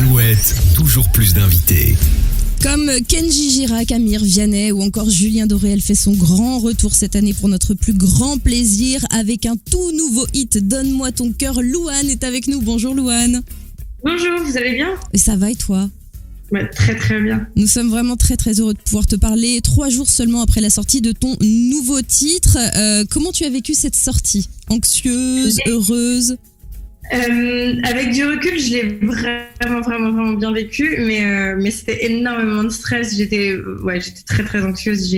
Alouette, toujours plus d'invités. Comme Kenji Girac, Amir Vianney ou encore Julien Doré, elle fait son grand retour cette année pour notre plus grand plaisir avec un tout nouveau hit, Donne-moi ton cœur. Louane est avec nous. Bonjour Louane. Bonjour, vous allez bien ? Et ça va et toi ? Très très bien. Nous sommes vraiment très très heureux de pouvoir te parler 3 jours seulement après la sortie de ton nouveau titre. Comment tu as vécu cette sortie ? Anxieuse, heureuse ? Avec du recul, je l'ai vraiment bien vécu, mais c'était énormément de stress. J'étais très très anxieuse.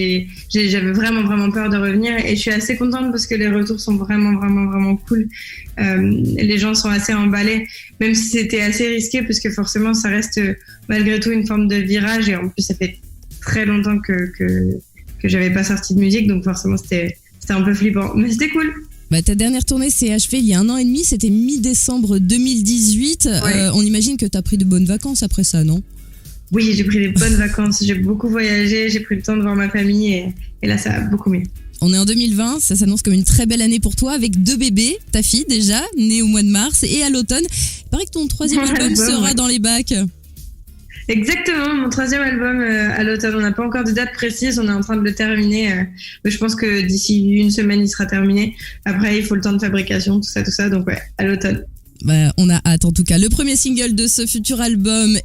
J'avais vraiment peur de revenir et je suis assez contente parce que les retours sont vraiment cool. Les gens sont assez emballés, même si c'était assez risqué parce que forcément ça reste malgré tout une forme de virage et en plus ça fait très longtemps que j'avais pas sorti de musique, donc forcément c'était un peu flippant, mais c'était cool. Ta dernière tournée s'est achevée il y a 1 an et demi, c'était mi-décembre 2018. Ouais. On imagine que tu as pris de bonnes vacances après ça, non ? Oui, j'ai pris des bonnes vacances, j'ai beaucoup voyagé, j'ai pris le temps de voir ma famille et là ça va beaucoup mieux. On est en 2020, ça s'annonce comme une très belle année pour toi avec 2 bébés, ta fille déjà, née au mois de mars, et à l'automne. Il paraît que ton 3e album sera dans les bacs. Exactement, mon 3e album à l'automne. On n'a pas encore de date précise, on est en train de le terminer. Mais je pense que d'ici 1 semaine, il sera terminé. Après, il faut le temps de fabrication, tout ça. Donc ouais, à l'automne. On a hâte en tout cas. Le premier single de ce futur album,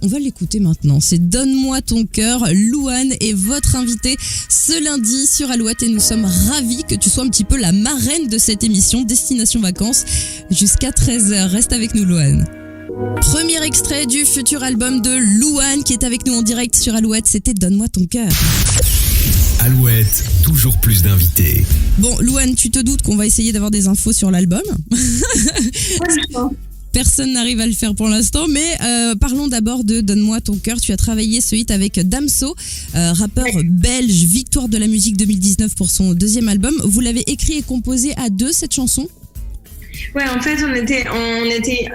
on va l'écouter maintenant. C'est Donne-moi ton cœur. Louane est votre invitée ce lundi sur Alouette et nous sommes ravis que tu sois un petit peu la marraine de cette émission Destination Vacances jusqu'à 13h. Reste avec nous, Louane. Premier extrait du futur album de Louane qui est avec nous en direct sur Alouette, c'était Donne-moi ton cœur. Alouette, toujours plus d'invités. Bon, Louane, tu te doutes qu'on va essayer d'avoir des infos sur l'album. Personne n'arrive à le faire pour l'instant, mais parlons d'abord de Donne-moi ton cœur. Tu as travaillé ce hit avec Damso, rappeur belge, victoire de la musique 2019 pour son 2e album. Vous l'avez écrit et composé à 2, cette chanson ? Ouais, en fait, on était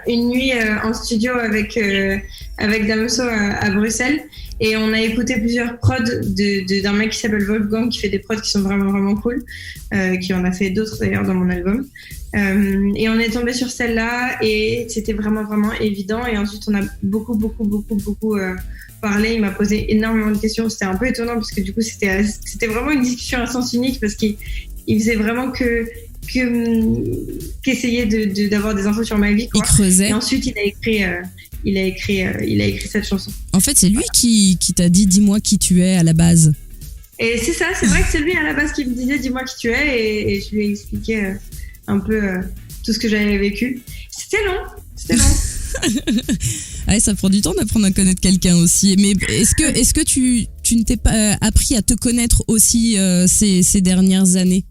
une nuit en studio avec Damso à Bruxelles et on a écouté plusieurs prods d'un mec qui s'appelle Wolfgang qui fait des prods qui sont vraiment cool, qui en a fait d'autres d'ailleurs dans mon album. Et on est tombé sur celle-là et c'était vraiment évident. Et ensuite, on a beaucoup parlé. Il m'a posé énormément de questions. C'était un peu étonnant parce que du coup, c'était vraiment une discussion à sens unique parce qu'il faisait vraiment qu'essayer d'avoir des infos sur ma vie, quoi. Il creusait. Et ensuite il a écrit cette chanson. En fait, c'est lui qui t'a dit dis-moi qui tu es à la base. Et c'est ça, c'est vrai que c'est lui à la base qui me disait dis-moi qui tu es et je lui ai expliqué un peu tout ce que j'avais vécu. C'était long. Ouais, ça prend du temps d'apprendre à connaître quelqu'un aussi. Mais est-ce que tu ne t'es pas appris à te connaître aussi ces dernières années ?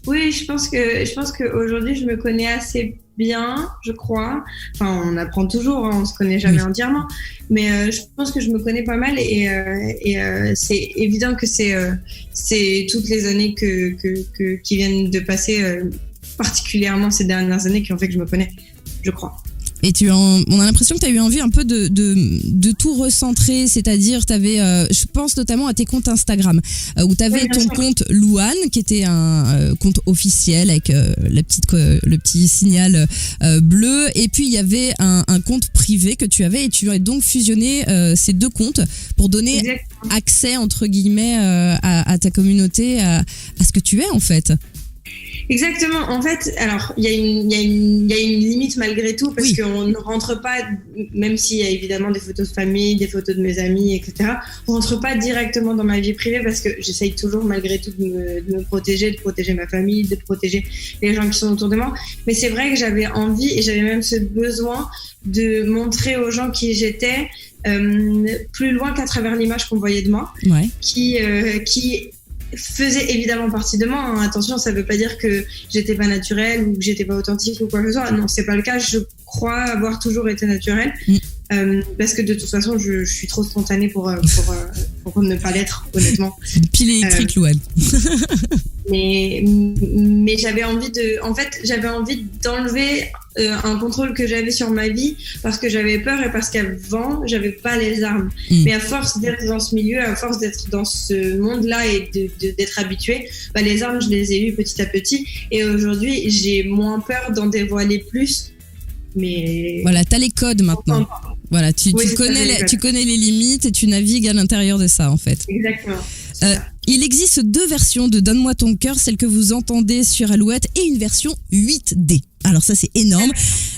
Oui, je pense que aujourd'hui je me connais assez bien, je crois. Enfin, on apprend toujours, on se connaît jamais entièrement, mais je pense que je me connais pas mal et c'est évident que c'est toutes les années qui viennent de passer, particulièrement ces dernières années, qui ont fait que je me connais, je crois. Et on a l'impression que tu as eu envie un peu de tout recentrer, c'est-à-dire tu avais, je pense notamment à tes comptes Instagram, où tu avais ton compte Louane, qui était un compte officiel avec le petit signal bleu, et puis il y avait un compte privé que tu avais, et tu as donc fusionné ces 2 comptes pour donner accès, entre guillemets, à ta communauté, à ce que tu es en fait. Exactement. En fait, alors il y a une limite malgré tout parce qu'on ne rentre pas, même s'il y a évidemment des photos de famille, des photos de mes amis, etc. On rentre pas directement dans ma vie privée parce que j'essaye toujours malgré tout de me protéger, de protéger ma famille, de protéger les gens qui sont autour de moi. Mais c'est vrai que j'avais envie et j'avais même ce besoin de montrer aux gens qui j'étais plus loin qu'à travers l'image qu'on voyait de moi, qui faisait évidemment partie de moi, hein. Attention, ça veut pas dire que j'étais pas naturelle ou que j'étais pas authentique ou quoi que ce soit. Non, c'est pas le cas. Je crois avoir toujours été naturelle parce que de toute façon, je suis trop spontanée pour ne pas l'être, honnêtement. Pile électrique, Louane. Mais j'avais envie d'enlever un contrôle que j'avais sur ma vie parce que j'avais peur et parce qu'avant j'avais pas les armes. Mais à force d'être dans ce milieu, à force d'être dans ce monde-là et d'être habituée, les armes je les ai eues petit à petit et aujourd'hui j'ai moins peur d'en dévoiler plus. Mais voilà, t'as les codes maintenant. Voilà, tu Oui, c'est ça, tu connais les limites et tu navigues à l'intérieur de ça en fait. Exactement. Il existe 2 versions de Donne-moi ton cœur, celle que vous entendez sur Alouette et une version 8D. Alors ça c'est énorme.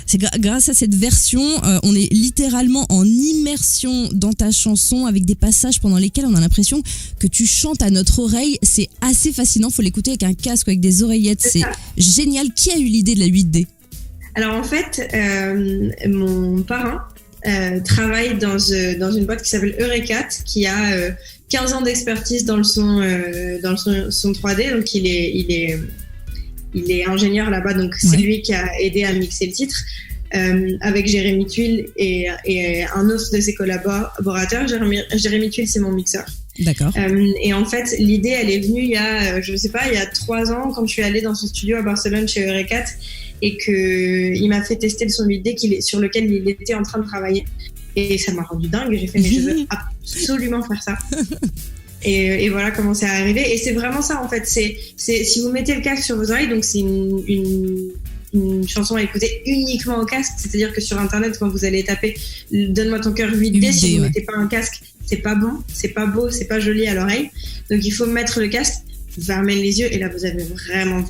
C'est grâce à cette version, on est littéralement en immersion dans ta chanson avec des passages pendant lesquels on a l'impression que tu chantes à notre oreille. C'est assez fascinant, faut l'écouter avec un casque ou avec des oreillettes. C'est génial. Qui a eu l'idée de la 8D ? Alors en fait, mon parrain travaille dans une boîte qui s'appelle Eurecat, qui a 15 ans d'expertise dans le son 3D. Donc il est ingénieur là-bas, donc c'est lui qui a aidé à mixer le titre avec Jérémy Tuile et un autre de ses collaborateurs. Jérémy Tuile, c'est mon mixeur. D'accord. Et en fait, l'idée, elle est venue il y a 3 ans, quand je suis allée dans son studio à Barcelone chez Eurecat et qu'il m'a fait tester le son 8D sur lequel il était en train de travailler. Et ça m'a rendu dingue. J'ai fait, mais je veux absolument faire ça. Et voilà comment c'est arrivé. Et c'est vraiment ça, en fait. C'est si vous mettez le casque sur vos oreilles, donc c'est une chanson à écouter uniquement au casque. C'est-à-dire que sur Internet, quand vous allez taper Donne-moi ton cœur 8D, si vous mettez pas un casque, c'est pas bon, c'est pas beau, c'est pas joli à l'oreille. Donc il faut mettre le casque, fermer les yeux, et là vous avez vraiment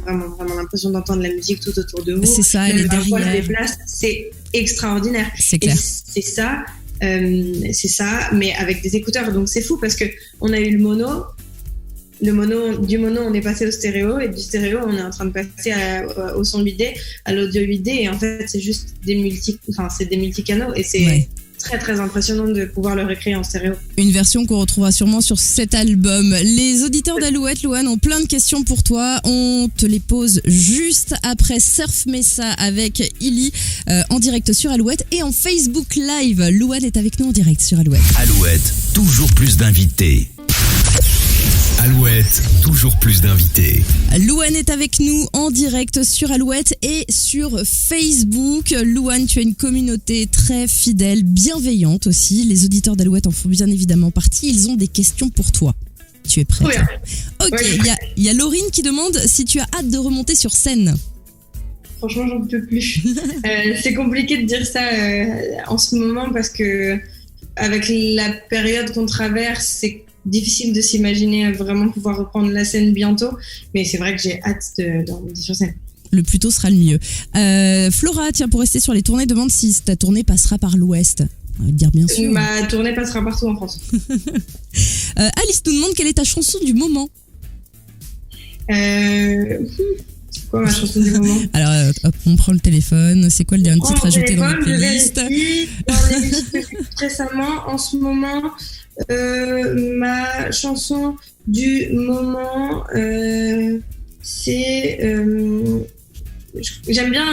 l'impression d'entendre la musique tout autour de vous. C'est ça, elle est derrière. C'est extraordinaire. C'est clair. Et c'est ça, mais avec des écouteurs. Donc c'est fou parce que on a eu du mono, on est passé au stéréo, et du stéréo, on est en train de passer au son 8D, à l'audio 8D, et en fait, c'est juste des multicanaux, et c'est très très impressionnant de pouvoir le recréer en stéréo. Une version qu'on retrouvera sûrement sur cet album. Les auditeurs d'Alouette, Louane, ont plein de questions pour toi. On te les pose juste après Surf Mesa avec Illy en direct sur Alouette et en Facebook Live. Louane est avec nous en direct sur Alouette. Alouette, toujours plus d'invités. Alouette, toujours plus d'invités. Louane est avec nous en direct sur Alouette et sur Facebook. Louane, tu as une communauté très fidèle, bienveillante aussi. Les auditeurs d'Alouette en font bien évidemment partie. Ils ont des questions pour toi. Tu es prête ? Oui. Ok, il y a Laurine qui demande si tu as hâte de remonter sur scène. Franchement, j'en peux plus. C'est compliqué de dire ça en ce moment parce que avec la période qu'on traverse, c'est difficile de s'imaginer vraiment pouvoir reprendre la scène bientôt, mais c'est vrai que j'ai hâte de remonter sur scène. Le plus tôt sera le mieux. Flora, tiens, pour rester sur les tournées, demande si ta tournée passera par l'Ouest. On va dire bien sûr. Ma tournée passera partout en France. Alice nous demande quelle est ta chanson du moment. C'est quoi ma chanson du moment? Alors, hop, on prend le téléphone. C'est quoi le dernier titre ajouté dans la playlist? Dans les musiques que j'écoute récemment, en ce moment, ma chanson du moment, c'est... j'aime bien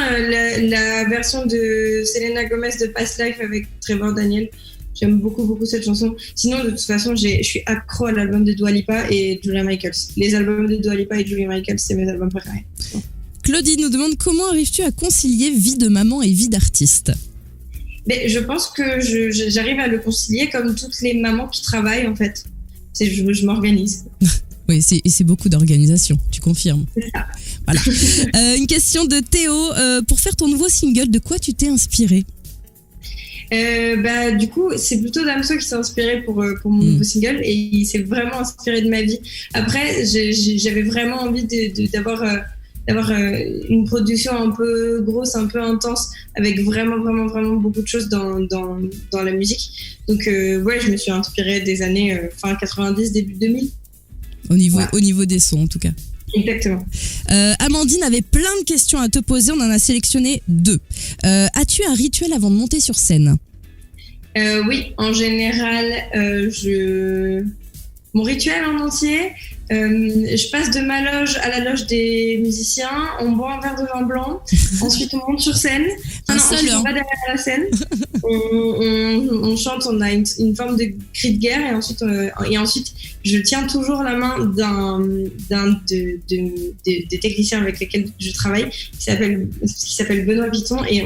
la version de Selena Gomez de Past Life avec Trevor Daniel. J'aime beaucoup cette chanson. Sinon, de toute façon, je suis accro à l'album de Dua Lipa et Julia Michaels. Les albums de Dua Lipa et Julia Michaels, c'est mes albums préférés. Claudie nous demande comment arrives-tu à concilier vie de maman et vie d'artiste? Mais je pense que j'arrive à le concilier comme toutes les mamans qui travaillent, en fait. Je m'organise. Oui, c'est beaucoup d'organisation, tu confirmes. C'est ça. Voilà. Une question de Théo. Pour faire ton nouveau single, de quoi tu t'es inspiré? Du coup, c'est plutôt Damso qui s'est inspiré pour mon nouveau single et il s'est vraiment inspiré de ma vie. Après, j'avais vraiment envie d'avoir une production un peu grosse, un peu intense, avec vraiment beaucoup de choses dans la musique. Donc, je me suis inspirée des années fin 90, début 2000. Au niveau des sons, en tout cas. Exactement. Amandine avait plein de questions à te poser. On en a sélectionné 2. As-tu un rituel avant de monter sur scène? Oui, en général, mon rituel en entier, je passe de ma loge à la loge des musiciens, on boit un verre de vin blanc, ensuite on monte sur scène. Ensuite on va derrière la scène, on chante, on a une forme de cri de guerre et ensuite je tiens toujours la main d'un des techniciens avec lesquels je travaille, qui s'appelle Benoît Piton, et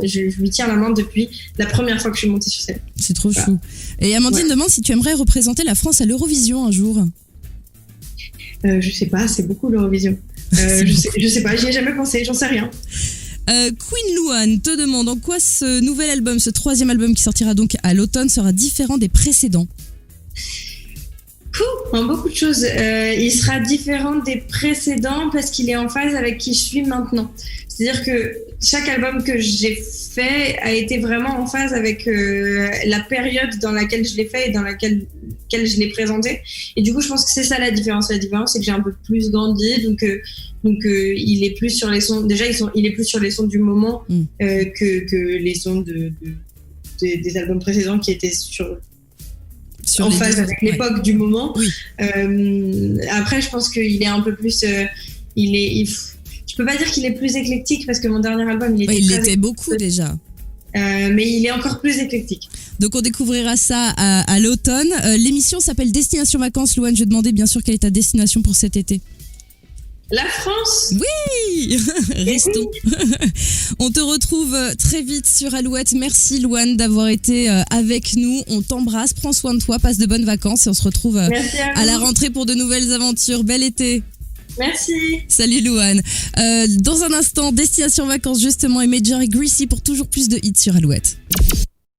je lui tiens la main depuis la première fois que je suis montée sur scène. C'est trop chou. Et Amandine demande si tu aimerais représenter la France à l'Eurovision un jour. Je sais pas, c'est beaucoup l'Eurovision. Je sais pas, j'y ai jamais pensé, j'en sais rien. Queen Louane te demande en quoi ce nouvel album, ce 3e album qui sortira donc à l'automne, sera différent des précédents. En beaucoup de choses. Il sera différent des précédents parce qu'il est en phase avec qui je suis maintenant. C'est-à-dire que chaque album que j'ai fait a été vraiment en phase avec la période dans laquelle je l'ai fait et dans laquelle je l'ai présenté. Et du coup, je pense que c'est ça la différence. La différence, c'est que j'ai un peu plus grandi, donc il est plus sur les sons. Déjà, il est plus sur les sons du moment que les sons des albums précédents qui étaient en phase avec l'époque du moment. Oui. Après, je pense qu'il est un peu plus. Je peux pas dire qu'il est plus éclectique parce que mon dernier album, il l'était beaucoup déjà. Mais il est encore plus éclectique. Donc on découvrira ça à l'automne. L'émission s'appelle Destination Vacances. Louane, je demandais bien sûr quelle est ta destination pour cet été. La France. Oui. Restons. On te retrouve très vite sur Alouette. Merci Louane d'avoir été avec nous. On t'embrasse, prends soin de toi, passe de bonnes vacances et on se retrouve à la rentrée pour de nouvelles aventures. Bel été. Merci. Salut Louane. Dans un instant, Destination Vacances justement et Major et Greasy pour toujours plus de hits sur Alouette.